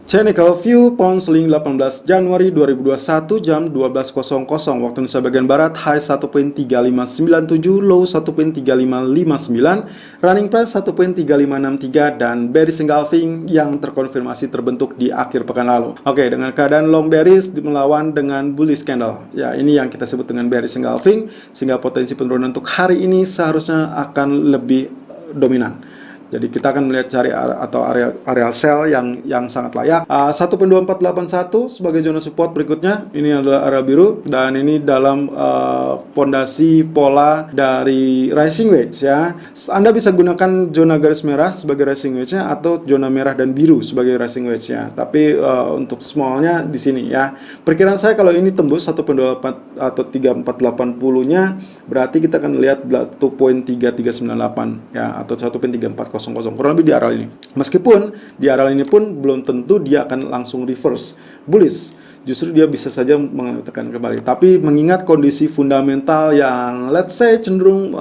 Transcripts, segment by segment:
Technical View pound sterling 18 Januari 2021 jam 12.00 waktu Indonesia bagian Barat, high 1.3597, low 1.3559, running price 1.3563, dan bearish engulfing yang terkonfirmasi terbentuk di akhir pekan lalu. Oke, dengan keadaan long bearish melawan dengan bullish candle. Ya, ini yang kita sebut dengan bearish engulfing, sehingga potensi penurunan untuk hari ini seharusnya akan lebih dominan. Jadi kita akan melihat cari area sell yang sangat layak. 1.2481 sebagai zona support berikutnya. Ini adalah area biru dan ini dalam pondasi pola dari rising wedge ya. Anda bisa gunakan zona garis merah sebagai rising wedge-nya atau zona merah dan biru sebagai rising wedge-nya. Tapi untuk small-nya di sini ya. Perkiraan saya kalau ini tembus 1.24 atau 3480-nya berarti kita akan lihat 1.3398 ya atau 1.3400 kurang lebih di area ini. Meskipun di area ini pun belum tentu dia akan langsung reverse bullish. Justru dia bisa saja mengatakan kembali. Tapi mengingat kondisi fundamental yang let's say cenderung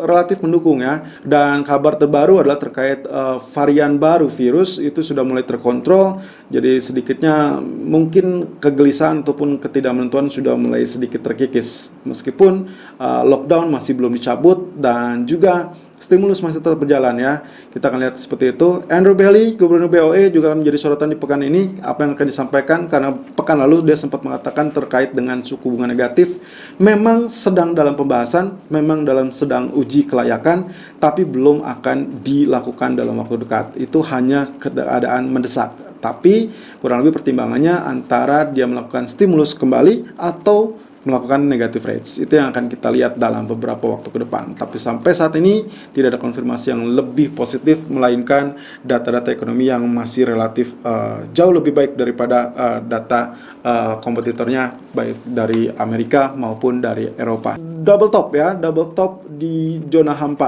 relatif mendukung ya. Dan kabar terbaru adalah terkait varian baru virus itu sudah mulai terkontrol. Jadi sedikitnya mungkin kegelisahan ataupun ketidakmenentuan sudah mulai sedikit terkikis. Meskipun lockdown masih belum dicabut dan juga stimulus masih tetap berjalan ya. Kita akan lihat seperti itu. Andrew Bailey, Gubernur BOE juga akan menjadi sorotan di pekan ini. Apa yang akan disampaikan karena pekan lalu dia sempat mengatakan terkait dengan suku bunga negatif memang sedang dalam pembahasan, memang dalam sedang uji kelayakan, tapi belum akan dilakukan dalam waktu dekat. Itu hanya keadaan mendesak. Tapi kurang lebih pertimbangannya antara dia melakukan stimulus kembali atau melakukan negative rates. Itu yang akan kita lihat dalam beberapa waktu ke depan. Tapi sampai saat ini tidak ada konfirmasi yang lebih positif, melainkan data-data ekonomi yang masih relatif jauh lebih baik daripada data kompetitornya, baik dari Amerika maupun dari Eropa. Double top ya, double top di zona H4.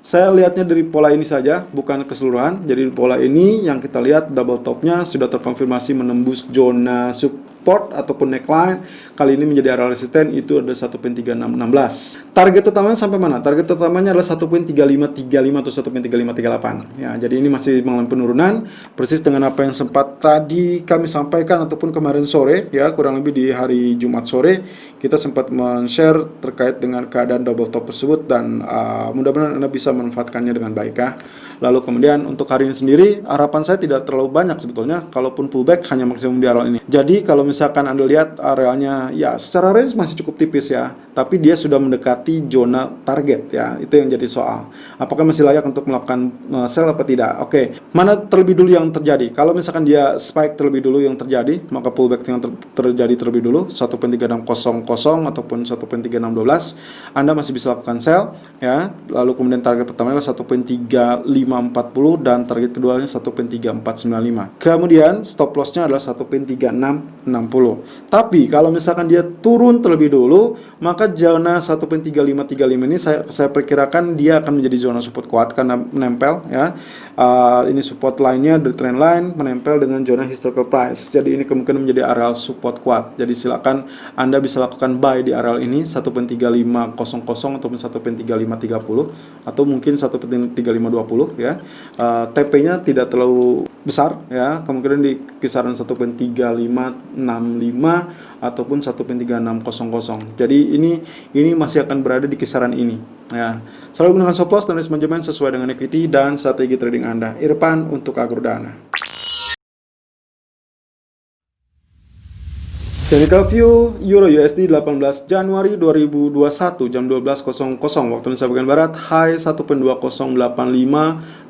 Saya lihatnya dari pola ini saja, bukan keseluruhan. Jadi pola ini yang kita lihat double topnya sudah terkonfirmasi menembus zona support ataupun neckline. Kali ini menjadi area resisten itu ada 1.3616. Target utamanya sampai mana? Target utamanya adalah 1.3535 atau 1.3538. Ya, jadi ini masih mengalami penurunan persis dengan apa yang sempat tadi kami sampaikan ataupun kemarin sore ya, kurang lebih di hari Jumat sore kita sempat men-share terkait dengan keadaan double top tersebut dan mudah-mudahan Anda bisa memanfaatkannya dengan baik ya. Lalu kemudian untuk hari ini sendiri harapan saya tidak terlalu banyak sebetulnya, kalaupun pullback hanya maksimum di area ini. Jadi kalau misalkan Anda lihat areanya ya secara range masih cukup tipis ya, tapi dia sudah mendekati zona target ya. Itu yang jadi soal. Apakah masih layak untuk melakukan sell apa tidak? Oke, mana terlebih dulu yang terjadi? Kalau misalkan dia spike terlebih dulu yang terjadi, maka pullback yang terjadi terlebih dulu 1.3600 ataupun 1.3612, Anda masih bisa lakukan sell ya. Lalu kemudian target pertama adalah 1.3540 dan target keduanya 1.3495. Kemudian stop lossnya adalah 1.3660. Tapi kalau misalkan dia turun terlebih dulu, maka zona 1.3535 ini saya perkirakan dia akan menjadi zona support kuat karena menempel ya. Ini support line-nya dari trend line menempel dengan zona historical price. Jadi ini kemungkinan menjadi area support kuat. Jadi silakan Anda bisa lakukan buy di area ini 1.3500 ataupun 1.3530 atau mungkin 1.3520 ya. TP-nya tidak terlalu besar ya, kemungkinan di kisaran 1.3565 ataupun 1.3600. Jadi ini masih akan berada di kisaran ini ya. Selalu gunakan stop loss dan risk management sesuai dengan equity dan strategi trading Anda. Irfan untuk Agrodana. Technical View Euro USD 18 Januari 2021 jam 12.00 waktu Indonesia bagian Barat, high 1.2085,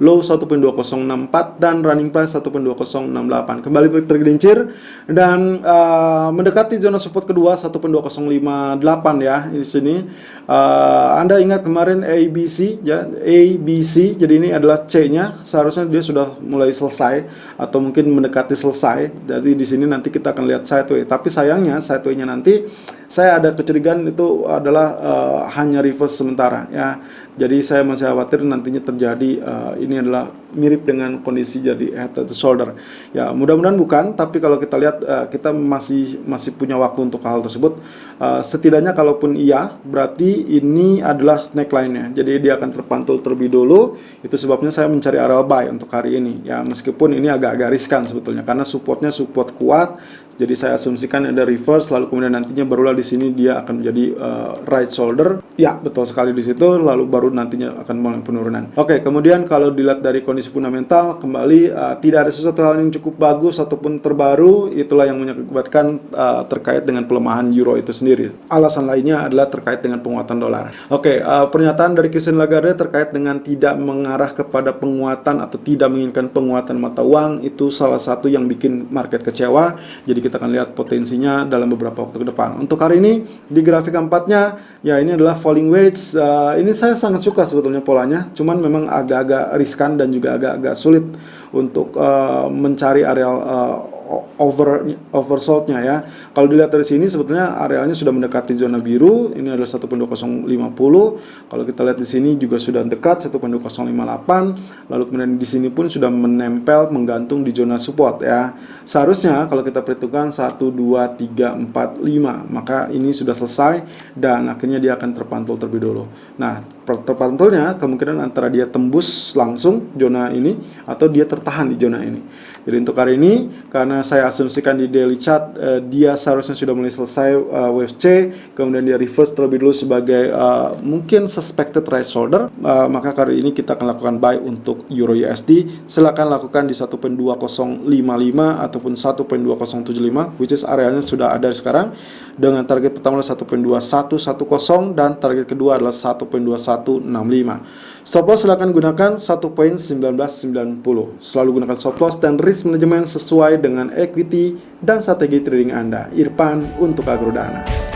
low 1.2064 dan running price 1.2068. Kembali tergelincir dan mendekati zona support kedua 1.2058 ya di sini. Anda ingat kemarin ABC ya, ABC. Jadi ini adalah C-nya, seharusnya dia sudah mulai selesai atau mungkin mendekati selesai. Jadi di sini nanti kita akan lihat sideway. Tapi sayangnya sideway-nya nanti saya ada kecurigaan itu adalah hanya reverse sementara ya. Jadi saya masih khawatir nantinya terjadi ini adalah mirip dengan kondisi jadi head to shoulder. Ya, mudah-mudahan bukan, tapi kalau kita lihat kita masih punya waktu untuk hal tersebut. Setidaknya kalaupun iya, berarti ini adalah neckline-nya. Jadi dia akan terpantul terlebih dulu. Itu sebabnya saya mencari area buy untuk hari ini. Ya, meskipun ini agak-agak riskan sebetulnya karena supportnya support kuat. Jadi saya asumsikan ada reverse, lalu kemudian nantinya barulah di sini dia akan menjadi right shoulder. Ya, betul sekali di situ, lalu baru nantinya akan mulai penurunan. Oke, kemudian kalau dilihat dari kondisi fundamental, kembali tidak ada sesuatu hal yang cukup bagus ataupun terbaru. Itulah yang menyebabkan terkait dengan pelemahan euro itu sendiri. Alasan lainnya adalah terkait dengan penguatan dolar. Oke, pernyataan dari Christine Lagarde terkait dengan tidak mengarah kepada penguatan atau tidak menginginkan penguatan mata uang, itu salah satu yang bikin market kecewa. Jadi kita akan lihat potensinya dalam beberapa waktu ke depan. Untuk hari ini di grafik keempatnya, ya ini adalah falling wedge. Ini saya sangat suka sebetulnya polanya, cuman memang agak-agak riskan dan juga agak-agak sulit untuk mencari areal oversold-nya ya. Kalau dilihat dari sini sebetulnya arealnya sudah mendekati zona biru. Ini adalah 1.2050. Kalau kita lihat di sini juga sudah dekat 1.2058. Lalu kemudian di sini pun sudah menempel menggantung di zona support ya. Seharusnya kalau kita perhitungkan 1 2 3 4 5, maka ini sudah selesai dan akhirnya dia akan terpantul terlebih dulu. Nah, terpantulnya kemungkinan antara dia tembus langsung zona ini atau dia tertahan di zona ini. Jadi untuk hari ini, karena saya asumsikan di daily chart dia seharusnya sudah mulai selesai wave C, kemudian dia reverse terlebih dulu sebagai mungkin suspected right shoulder, maka kali ini kita akan lakukan buy untuk Euro USD. Silakan lakukan di 1.2055 ataupun 1.2075, which is areanya sudah ada sekarang, dengan target pertama adalah 1.2110 dan target kedua adalah 1.2165. Stop loss silakan gunakan 1.1990. Selalu gunakan stop loss dan risk management sesuai dengan equity dan strategi trading Anda. Irfan untuk Agrodana.